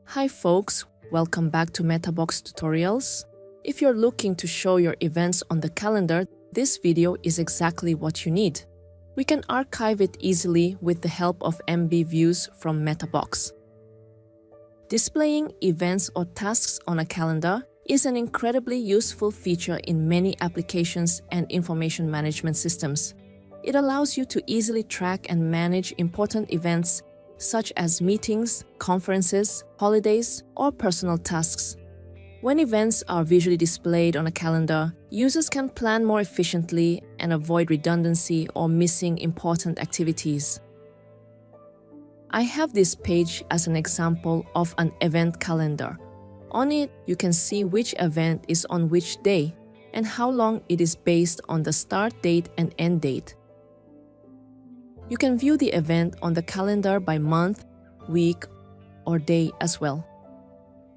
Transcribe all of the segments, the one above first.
Hi folks, welcome back to MetaBox Tutorials. If you're looking to show your events on the calendar, this video is exactly what you need. We can archive it easily with the help of MB Views from MetaBox. Displaying events or tasks on a calendar is an incredibly useful feature in many applications and information management systems. It allows you to easily track and manage important events such as meetings, conferences, holidays, or personal tasks. When events are visually displayed on a calendar, users can plan more efficiently and avoid redundancy or missing important activities. I have this page as an example of an event calendar. On it, you can see which event is on which day and how long it is based on the start date and end date. You can view the event on the calendar by month, week, or day as well.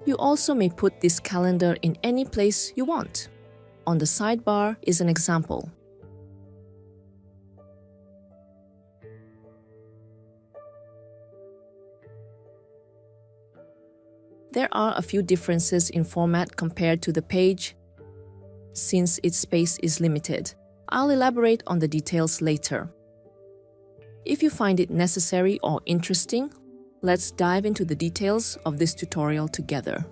You also may put this calendar in any place you want. On the sidebar is an example. There are a few differences in format compared to the page, since its space is limited. I'll elaborate on the details later. If you find it necessary or interesting, let's dive into the details of this tutorial together.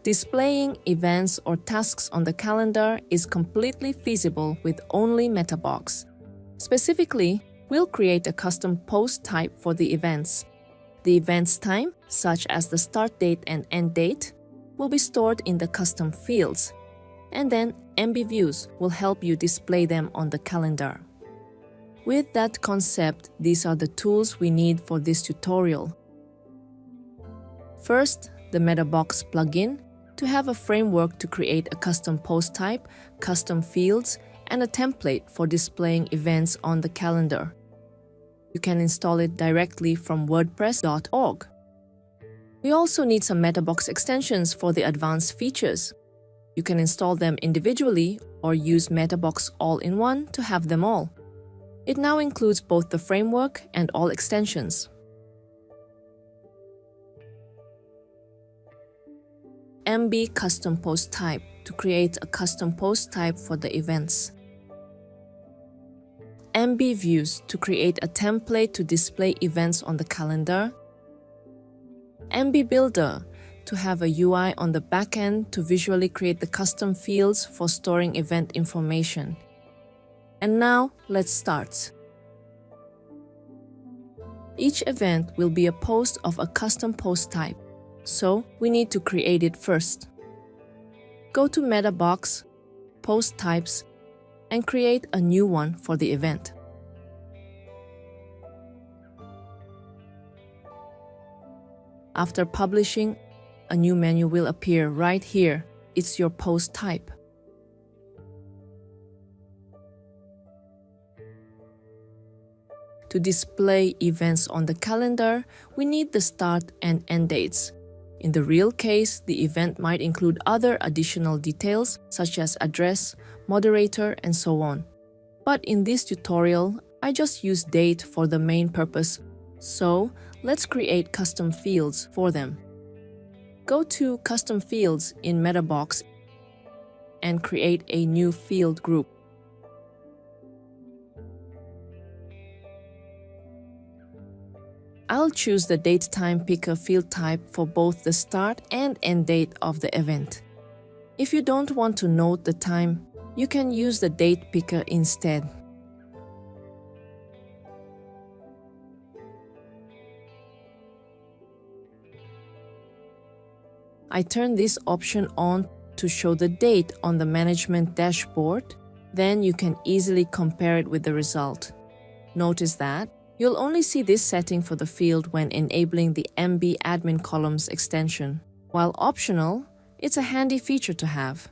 Displaying events or tasks on the calendar is completely feasible with only MetaBox. Specifically, we'll create a custom post type for the events. The event's time, such as the start date and end date, will be stored in the custom fields, and then MB Views will help you display them on the calendar. With that concept, these are the tools we need for this tutorial. First, the MetaBox plugin to have a framework to create a custom post type, custom fields, and a template for displaying events on the calendar. You can install it directly from wordpress.org. We also need some MetaBox extensions for the advanced features. You can install them individually or use MetaBox all-in-one to have them all. It now includes both the framework and all extensions. MB Custom Post Type to create a custom post type for the events. MB Views to create a template to display events on the calendar. MB Builder to have a UI on the backend to visually create the custom fields for storing event information. And now, let's start. Each event will be a post of a custom post type, so we need to create it first. Go to MetaBox, Post Types, and create a new one for the event. After publishing, a new menu will appear right here. It's your post type. To display events on the calendar, we need the start and end dates. In the real case, the event might include other additional details such as address, moderator, and so on. But in this tutorial, I just use date for the main purpose, so let's create custom fields for them. Go to Custom Fields in MetaBox and create a new field group. I'll choose the Date-Time Picker field type for both the start and end date of the event. If you don't want to note the time, you can use the Date Picker instead. I turn this option on to show the date on the management dashboard. Then you can easily compare it with the result. Notice that you'll only see this setting for the field when enabling the MB Admin Columns extension. While optional, it's a handy feature to have.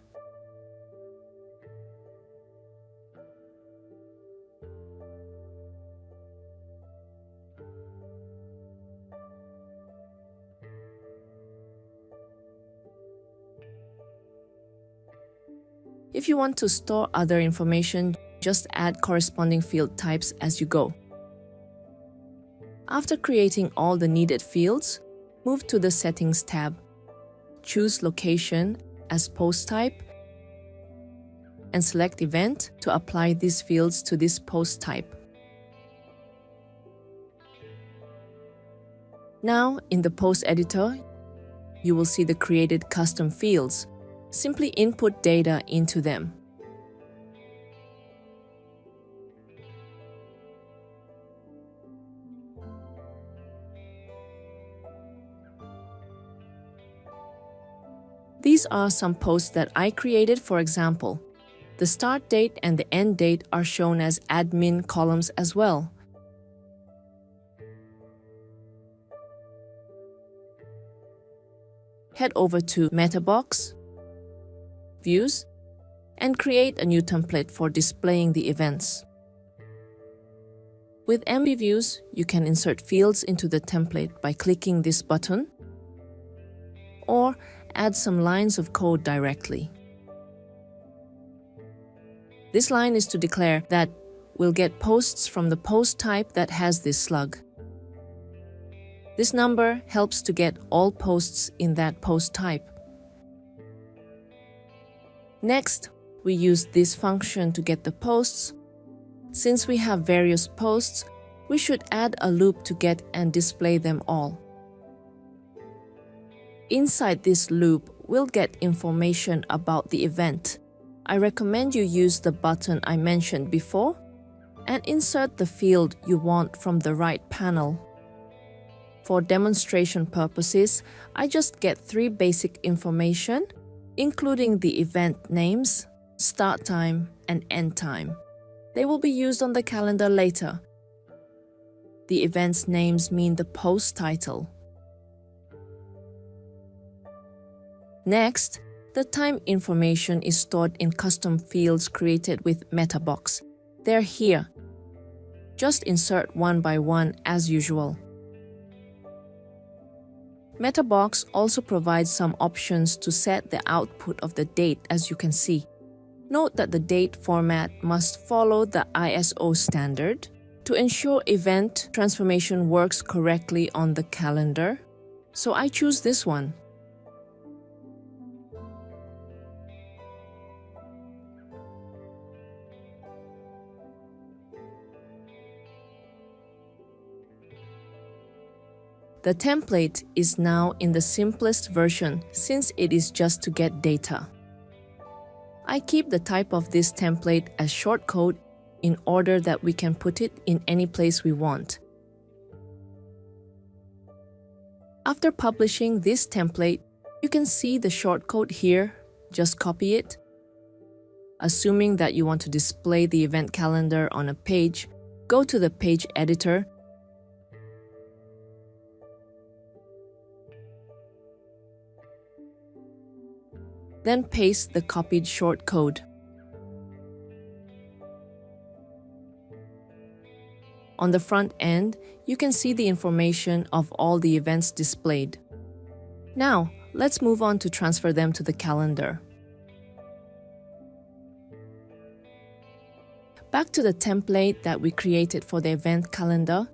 If you want to store other information, just add corresponding field types as you go. After creating all the needed fields, move to the Settings tab. Choose Location as Post Type and select Event to apply these fields to this post type. Now, in the Post Editor, you will see the created custom fields. Simply input data into them. These are some posts that I created, for example. The start date and the end date are shown as admin columns as well. Head over to MetaBox, Views, and create a new template for displaying the events. With MB Views, you can insert fields into the template by clicking this button, or add some lines of code directly. This line is to declare that we'll get posts from the post type that has this slug. This number helps to get all posts in that post type. Next, we use this function to get the posts. Since we have various posts, we should add a loop to get and display them all. Inside this loop, we'll get information about the event. I recommend you use the button I mentioned before and insert the field you want from the right panel. For demonstration purposes, I just get 3 basic information, including the event names, start time, and end time. They will be used on the calendar later. The event's names mean the post title. Next, the time information is stored in custom fields created with MetaBox. They're here. Just insert one by one as usual. MetaBox also provides some options to set the output of the date, as you can see. Note that the date format must follow the ISO standard. To ensure event transformation works correctly on the calendar, so I choose this one. The template is now in the simplest version since it is just to get data. I keep the type of this template as shortcode in order that we can put it in any place we want. After publishing this template, you can see the shortcode here. Just copy it. Assuming that you want to display the event calendar on a page, go to the page editor. Then paste the copied shortcode. On the front end, you can see the information of all the events displayed. Now, let's move on to transfer them to the calendar. Back to the template that we created for the event calendar,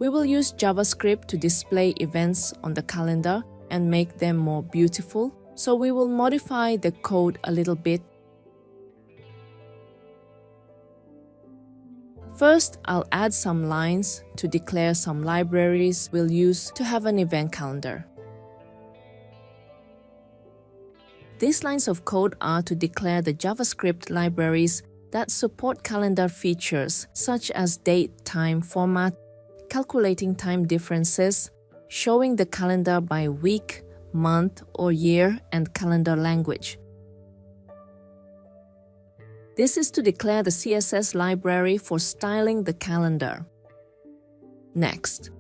we will use JavaScript to display events on the calendar and make them more beautiful. So we will modify the code a little bit. First, I'll add some lines to declare some libraries we'll use to have an event calendar. These lines of code are to declare the JavaScript libraries that support calendar features such as date, time, format, calculating time differences, showing the calendar by week, month or year, and calendar language. This is to declare the CSS library for styling the calendar. Next,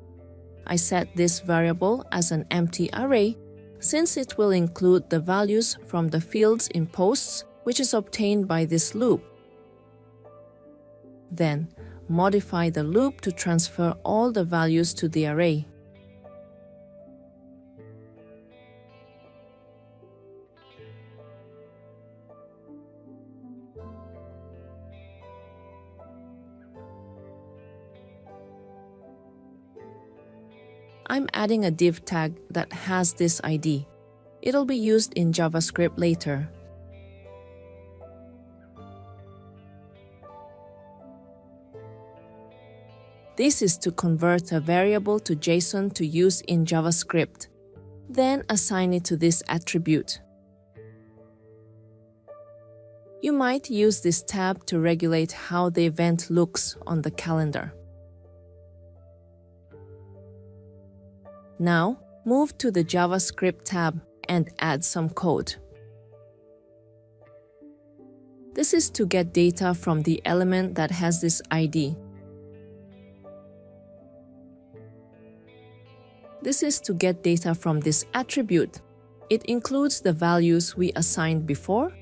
I set this variable as an empty array since it will include the values from the fields in posts, which is obtained by this loop. Then, modify the loop to transfer all the values to the array. I'm adding a div tag that has this ID. It'll be used in JavaScript later. This is to convert a variable to JSON to use in JavaScript. Then assign it to this attribute. You might use this tab to regulate how the event looks on the calendar. Now, move to the JavaScript tab and add some code. This is to get data from the element that has this ID. This is to get data from this attribute. It includes the values we assigned before.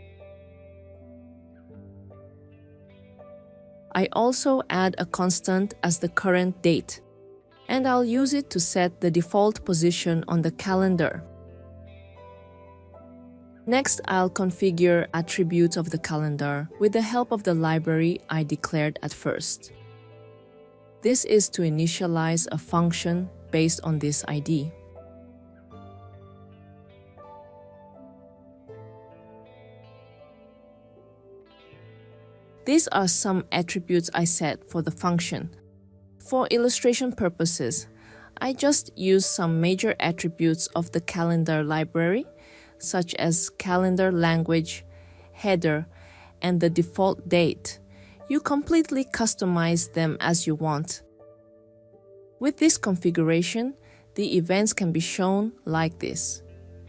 I also add a constant as the current date, and I'll use it to set the default position on the calendar. Next, I'll configure attributes of the calendar with the help of the library I declared at first. This is to initialize a function based on this ID. These are some attributes I set for the function. For illustration purposes, I just use some major attributes of the calendar library, such as calendar language, header, and the default date. You completely customize them as you want. With this configuration, the events can be shown like this,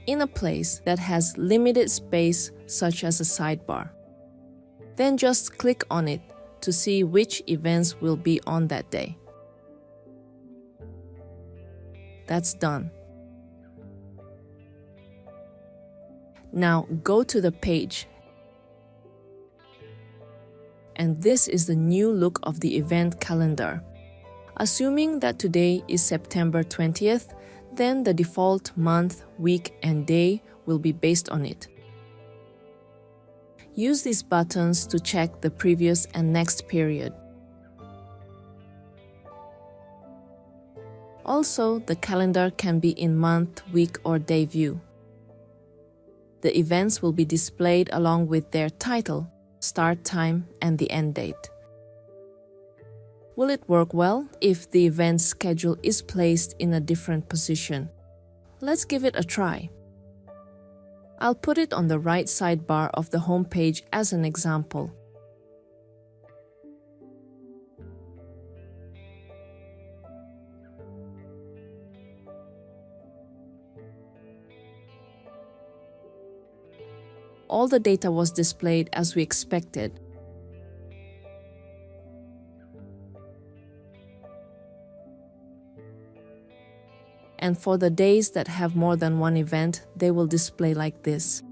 in a place that has limited space, such as a sidebar. Then just click on it to see which events will be on that day. That's done. Now go to the page. And this is the new look of the event calendar. Assuming that today is September 20th, then the default month, week, and day will be based on it. Use these buttons to check the previous and next period. Also, the calendar can be in month, week, or day view. The events will be displayed along with their title, start time, and the end date. Will it work well if the event schedule is placed in a different position? Let's give it a try. I'll put it on the right sidebar of the home page as an example. All the data was displayed as we expected. And for the days that have more than one event, they will display like this.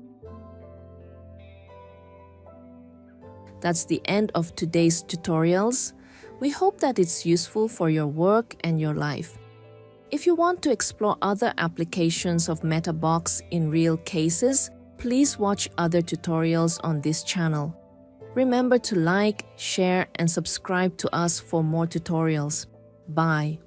That's the end of today's tutorials. We hope that it's useful for your work and your life. If you want to explore other applications of MetaBox in real cases, please watch other tutorials on this channel. Remember to like, share, and subscribe to us for more tutorials. Bye.